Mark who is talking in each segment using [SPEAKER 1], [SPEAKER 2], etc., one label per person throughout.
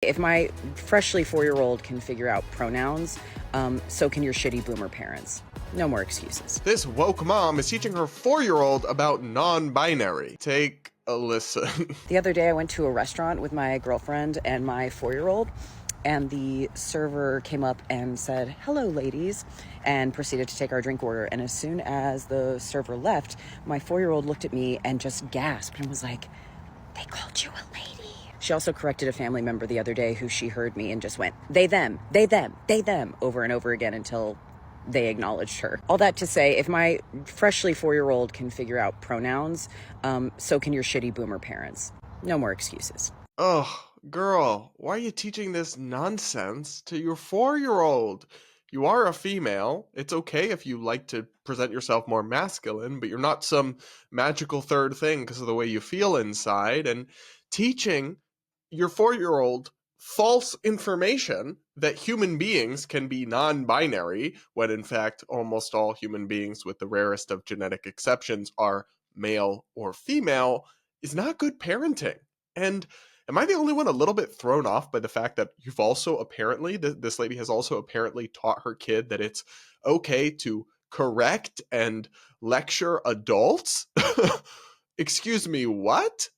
[SPEAKER 1] if my freshly 4-year-old can figure out pronouns, so can your shitty boomer parents. No more excuses.
[SPEAKER 2] This woke mom is teaching her 4-year-old about non-binary. Take a listen.
[SPEAKER 1] The other day I went to a restaurant with my girlfriend and my 4-year-old, and the server came up and said, "Hello, ladies," and proceeded to take our drink order. And as soon as the server left, my 4-year-old looked at me and just gasped and was like, "They called you a lady." She also corrected a family member the other day who she heard me and just went, "They, them, they, them, they, them," over and over again until they acknowledged her. All that to say, if my freshly 4-year-old can figure out pronouns, so can your shitty boomer parents. No more excuses.
[SPEAKER 2] Ugh, girl, why are you teaching this nonsense to your 4-year-old? You are a female. It's okay if you like to present yourself more masculine, but you're not some magical third thing because of the way you feel inside. And teaching your 4-year-old false information that human beings can be non-binary, when in fact almost all human beings, with the rarest of genetic exceptions, are male or female, is not good parenting. And am I the only one a little bit thrown off by the fact that you've also apparently, this lady has also apparently taught her kid that it's okay to correct and lecture adults? Excuse me, what?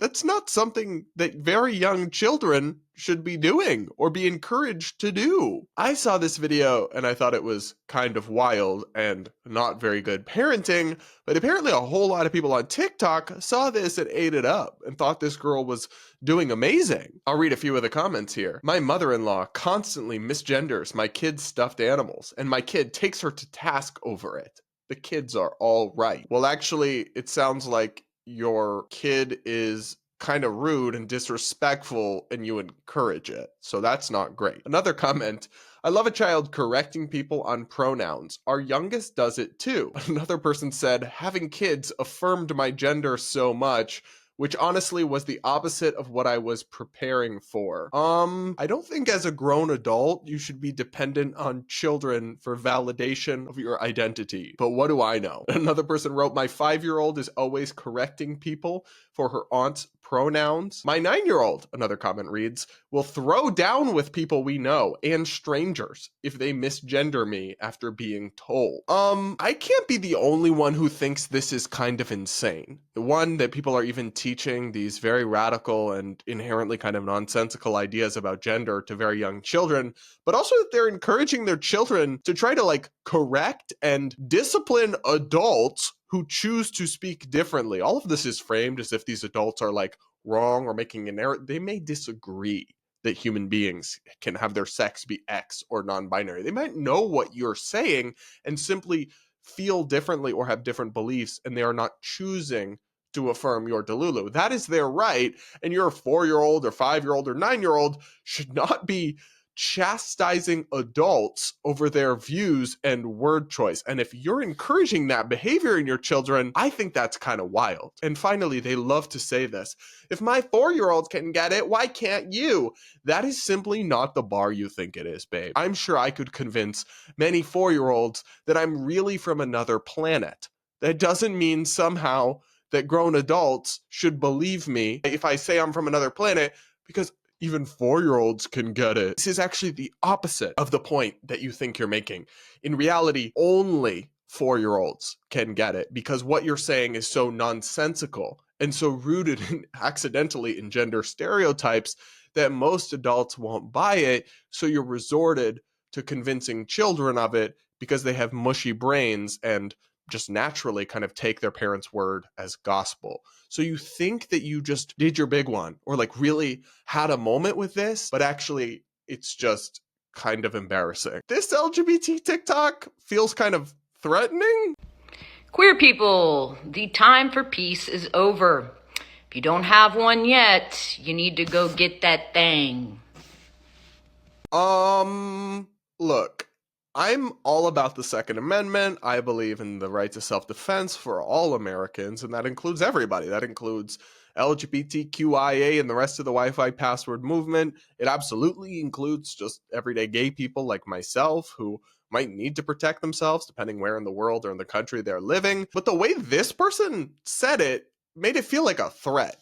[SPEAKER 2] That's not something that very young children should be doing or be encouraged to do. I saw this video and I thought it was kind of wild and not very good parenting, but apparently a whole lot of people on TikTok saw this and ate it up and thought this girl was doing amazing. I'll read a few of the comments here. "My mother-in-law constantly misgenders my kid's stuffed animals, and my kid takes her to task over it. The kids are all right." Well, actually, it sounds like your kid is kind of rude and disrespectful and you encourage it. So that's not great. Another comment: "I love a child correcting people on pronouns. Our youngest does it too." Another person said, "Having kids affirmed my gender so much, which honestly was the opposite of what I was preparing for." I don't think as a grown adult you should be dependent on children for validation of your identity, but what do I know? Another person wrote, "My 5-year-old is always correcting people for her aunt's pronouns. My 9-year-old," another comment reads, "will throw down with people we know and strangers if they misgender me after being told." I can't be the only one who thinks this is kind of insane. The one that people are even teaching these very radical and inherently kind of nonsensical ideas about gender to very young children, but also that they're encouraging their children to try to correct and discipline adults who choose to speak differently. All of this is framed as if these adults are wrong or making an error. They may disagree that human beings can have their sex be X or non-binary. They might know what you're saying and simply feel differently or have different beliefs, and they are not choosing to affirm your delulu. That is their right, and your 4-year-old or 5-year-old or 9-year-old should not be chastising adults over their views and word choice. And if you're encouraging that behavior in your children, I think that's kind of wild. And finally, they love to say this: "If my 4-year-old can get it, why can't you?" That is simply not the bar you think it is, babe. I'm sure I could convince many 4-year-olds that I'm really from another planet. That doesn't mean somehow that grown adults should believe me if I say I'm from another planet, because even 4-year-olds can get it. This is actually the opposite of the point that you think you're making. In reality, only 4-year-olds can get it, because what you're saying is so nonsensical and so rooted accidentally in gender stereotypes that most adults won't buy it. So you're resorted to convincing children of it because they have mushy brains and just naturally kind of take their parents' word as gospel. So you think that you just did your big one or really had a moment with this, but actually it's just kind of embarrassing. This LGBT TikTok feels kind of threatening.
[SPEAKER 3] Queer people, the time for peace is over. If you don't have one yet, you need to go get that thing.
[SPEAKER 2] Look, I'm all about the Second Amendment. I believe in the right to self-defense for all Americans, and that includes everybody. That includes LGBTQIA and the rest of the Wi-Fi password movement. It absolutely includes just everyday gay people like myself who might need to protect themselves depending where in the world or in the country they're living. But the way this person said it made it feel like a threat.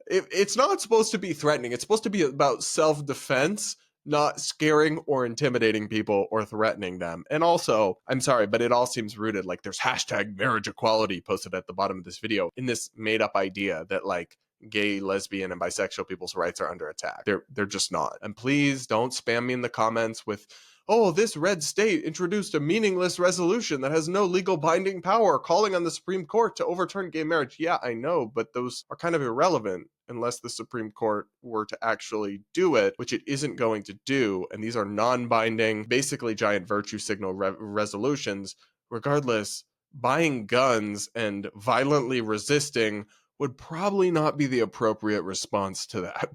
[SPEAKER 2] It's not supposed to be threatening. It's supposed to be about self-defense, not scaring or intimidating people or threatening them. And also, I'm sorry, but it all seems rooted, like there's hashtag marriage equality posted at the bottom of this video, in this made up idea that like gay, lesbian, and bisexual people's rights are under attack. They're just not. And please don't spam me in the comments with, oh, this red state introduced a meaningless resolution that has no legal binding power, calling on the Supreme Court to overturn gay marriage. Yeah, I know, but those are kind of irrelevant unless the Supreme Court were to actually do it, which it isn't going to do. And these are non-binding, basically giant virtue signal resolutions. Regardless, buying guns and violently resisting would probably not be the appropriate response to that.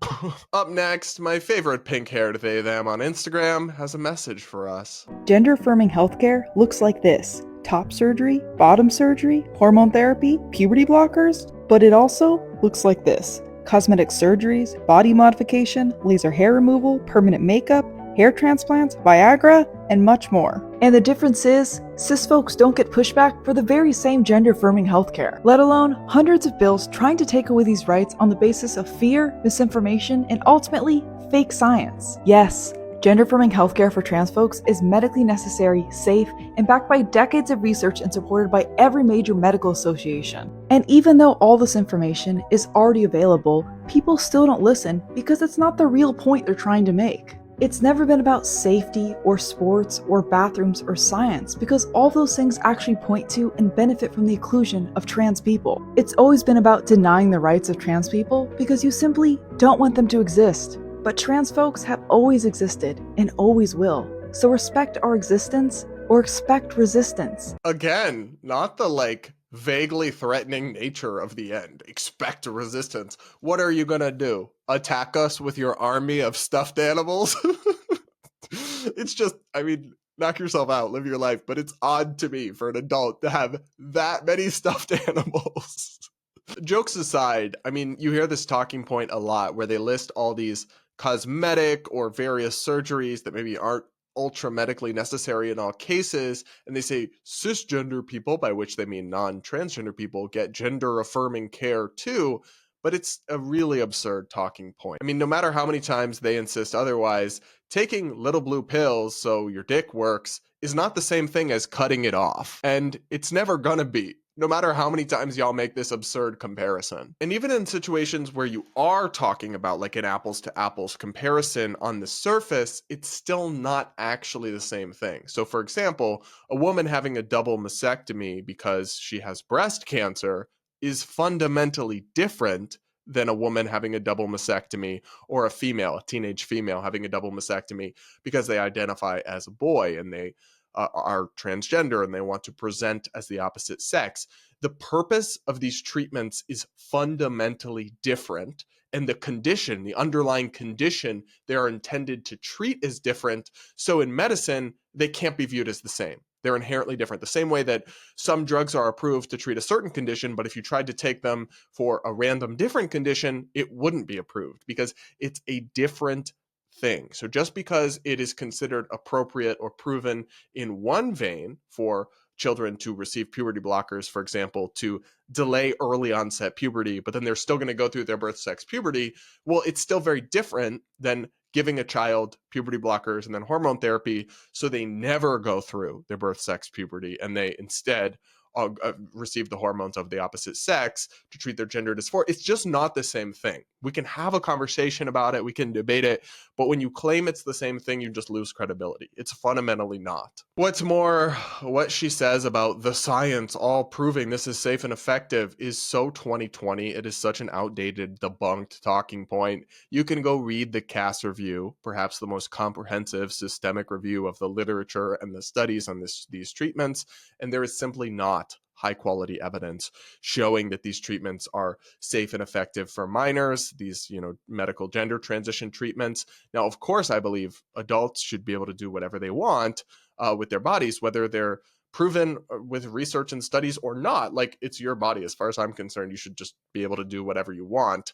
[SPEAKER 2] Up next, my favorite pink-haired they, them on Instagram has a message for us.
[SPEAKER 4] Gender affirming healthcare looks like this: top surgery, bottom surgery, hormone therapy, puberty blockers, but it also looks like this: cosmetic surgeries, body modification, laser hair removal, permanent makeup, hair transplants, Viagra, and much more. And the difference is, cis folks don't get pushback for the very same gender-affirming healthcare, let alone hundreds of bills trying to take away these rights on the basis of fear, misinformation, and ultimately, fake science. Yes, gender-affirming healthcare for trans folks is medically necessary, safe, and backed by decades of research and supported by every major medical association. And even though all this information is already available, people still don't listen because it's not the real point they're trying to make. It's never been about safety or sports or bathrooms or science, because all those things actually point to and benefit from the inclusion of trans people. It's always been about denying the rights of trans people because you simply don't want them to exist. But trans folks have always existed and always will. So respect our existence or expect resistance.
[SPEAKER 2] Again, not the like vaguely threatening nature of the end. Expect resistance. What are you gonna do? Attack us with your army of stuffed animals? It's just, I mean, knock yourself out, live your life, but it's odd to me for an adult to have that many stuffed animals. Jokes aside, I mean, you hear this talking point a lot where they list all these cosmetic or various surgeries that maybe aren't ultra medically necessary in all cases, and they say cisgender people, by which they mean non-transgender people, get gender affirming care too. But it's a really absurd talking point. I mean, no matter how many times they insist otherwise, taking little blue pills so your dick works is not the same thing as cutting it off. And it's never gonna be, no matter how many times y'all make this absurd comparison. And even in situations where you are talking about like an apples to apples comparison on the surface, it's still not actually the same thing. So for example, a woman having a double mastectomy because she has breast cancer is fundamentally different than a woman having a double mastectomy, or a teenage female having a double mastectomy because they identify as a boy and they are transgender and they want to present as the opposite sex. The purpose of these treatments is fundamentally different, and the condition, the underlying condition they are intended to treat is different. So in medicine, they can't be viewed as the same. They're inherently different. The same way that some drugs are approved to treat a certain condition, but if you tried to take them for a random different condition, it wouldn't be approved because it's a different thing. So just because it is considered appropriate or proven in one vein for children to receive puberty blockers, for example, to delay early onset puberty, but then they're still going to go through their birth sex puberty, well, it's still very different than giving a child puberty blockers and then hormone therapy so they never go through their birth sex puberty and they instead receive the hormones of the opposite sex to treat their gender dysphoria. It's just not the same thing. We can have a conversation about it, we can debate it, but when you claim it's the same thing, you just lose credibility. It's fundamentally not. What's more, what she says about the science all proving this is safe and effective is so 2020. It is such an outdated, debunked talking point. You can go read the Cass review, perhaps the most comprehensive systemic review of the literature and the studies on these treatments, and there is simply not high quality evidence showing that these treatments are safe and effective for minors, these, medical gender transition treatments. Now, of course, I believe adults should be able to do whatever they want with their bodies, whether they're proven with research and studies or not. Like, it's your body. As far as I'm concerned, you should just be able to do whatever you want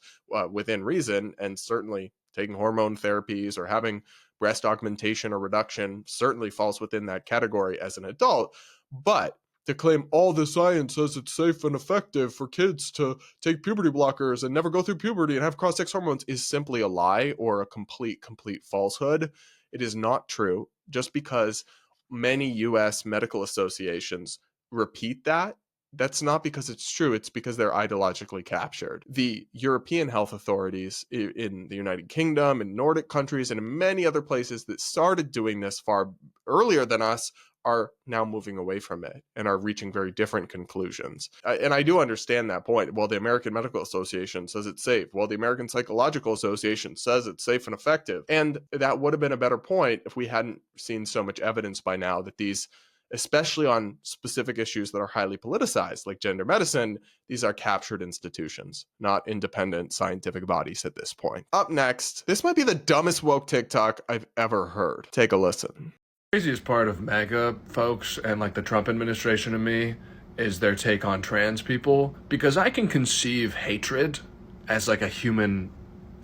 [SPEAKER 2] within reason. And certainly taking hormone therapies or having breast augmentation or reduction certainly falls within that category as an adult. But to claim all the science says it's safe and effective for kids to take puberty blockers and never go through puberty and have cross-sex hormones is simply a lie or a complete falsehood. It is not true. Just because many U.S. medical associations repeat that, that's not because it's true. It's because they're ideologically captured. The European health authorities in the United Kingdom and Nordic countries and in many other places that started doing this far earlier than us are now moving away from it and are reaching very different conclusions. And I do understand that point. Well, the American Medical Association says it's safe. Well, the American Psychological Association says it's safe and effective. And that would have been a better point if we hadn't seen so much evidence by now that these, especially on specific issues that are highly politicized, like gender medicine, these are captured institutions, not independent scientific bodies at this point. Up next, this might be the dumbest woke TikTok I've ever heard. Take a listen.
[SPEAKER 5] Craziest part of MAGA folks and like the Trump administration to me is their take on trans people, because I can conceive hatred as like a human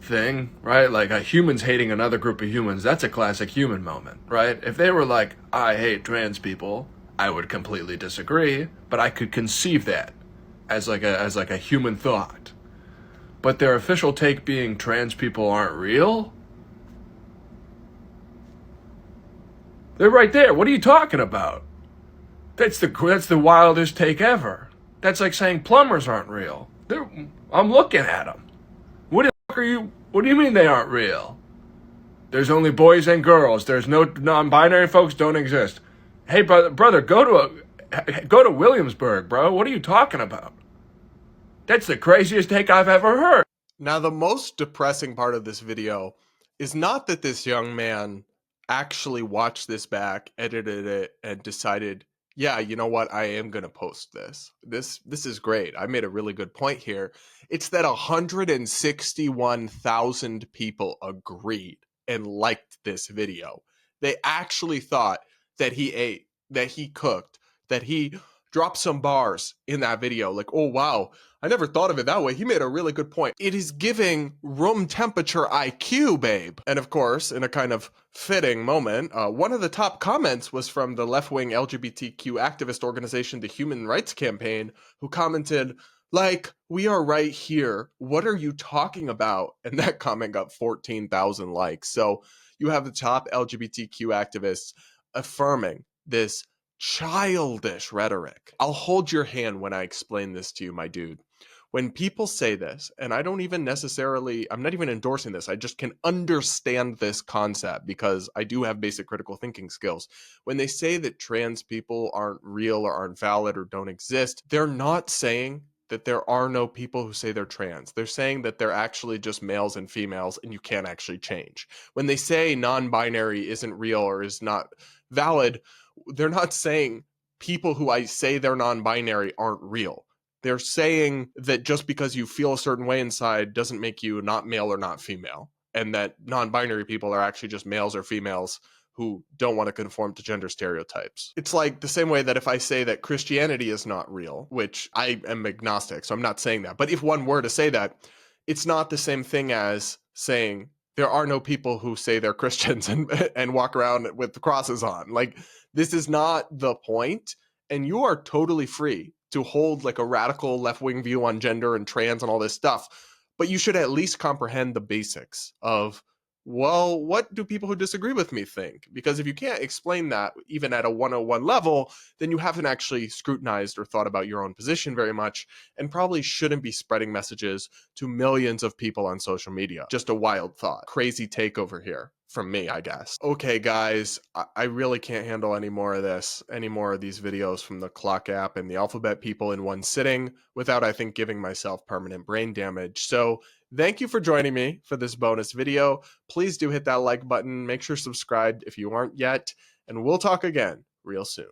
[SPEAKER 5] thing, right? Like a humans hating another group of humans, that's a classic human moment, right? If they were like, I hate trans people, I would completely disagree, but I could conceive that as like a human thought. But their official take being trans people aren't real? They're right there. What are you talking about? That's the wildest take ever. That's like saying plumbers aren't real. I'm looking at them. What do you mean they aren't real? There's only boys and girls. There's no non-binary folks don't exist. Hey, brother, go to Williamsburg, bro. What are you talking about? That's the craziest take I've ever heard.
[SPEAKER 2] Now, the most depressing part of this video is not that this young man actually watched this back, edited it, and decided, yeah, you know what, I am going to post this. This is great. I made a really good point here. It's that 161,000 people agreed and liked this video. They actually thought that he ate, that he cooked, that he dropped some bars in that video. Like, oh, wow, I never thought of it that way. He made a really good point. It is giving room temperature IQ, babe. And of course, in a kind of fitting moment, one of the top comments was from the left-wing LGBTQ activist organization, the Human Rights Campaign, who commented, like, we are right here. What are you talking about? And that comment got 14,000 likes. So you have the top LGBTQ activists affirming this childish rhetoric. I'll hold your hand when I explain this to you, my dude. When people say this, and I'm not even endorsing this, I just can understand this concept because I do have basic critical thinking skills. When they say that trans people aren't real or aren't valid or don't exist, they're not saying that there are no people who say they're trans. They're saying that they're actually just males and females and you can't actually change. When they say non-binary isn't real or is not valid, they're not saying people who I say they're non-binary aren't real. They're saying that just because you feel a certain way inside doesn't make you not male or not female, and that non-binary people are actually just males or females who don't want to conform to gender stereotypes. It's like the same way that if I say that Christianity is not real, which I am agnostic, so I'm not saying that, but if one were to say that, it's not the same thing as saying there are no people who say they're Christians and walk around with the crosses on. Like, this is not the point, and you are totally free to hold like a radical left-wing view on gender and trans and all this stuff, but you should at least comprehend the basics of, well, what do people who disagree with me think? Because if you can't explain that even at a 101 level, then you haven't actually scrutinized or thought about your own position very much, and probably shouldn't be spreading messages to millions of people on social media. Just a wild thought. Crazy take over here from me, I guess. Okay, guys, I really can't handle any more of this, any more of these videos from the Clock app and the Alphabet people in one sitting without, I think, giving myself permanent brain damage. So thank you for joining me for this bonus video. Please do hit that like button. Make sure subscribed if you aren't yet, and we'll talk again real soon.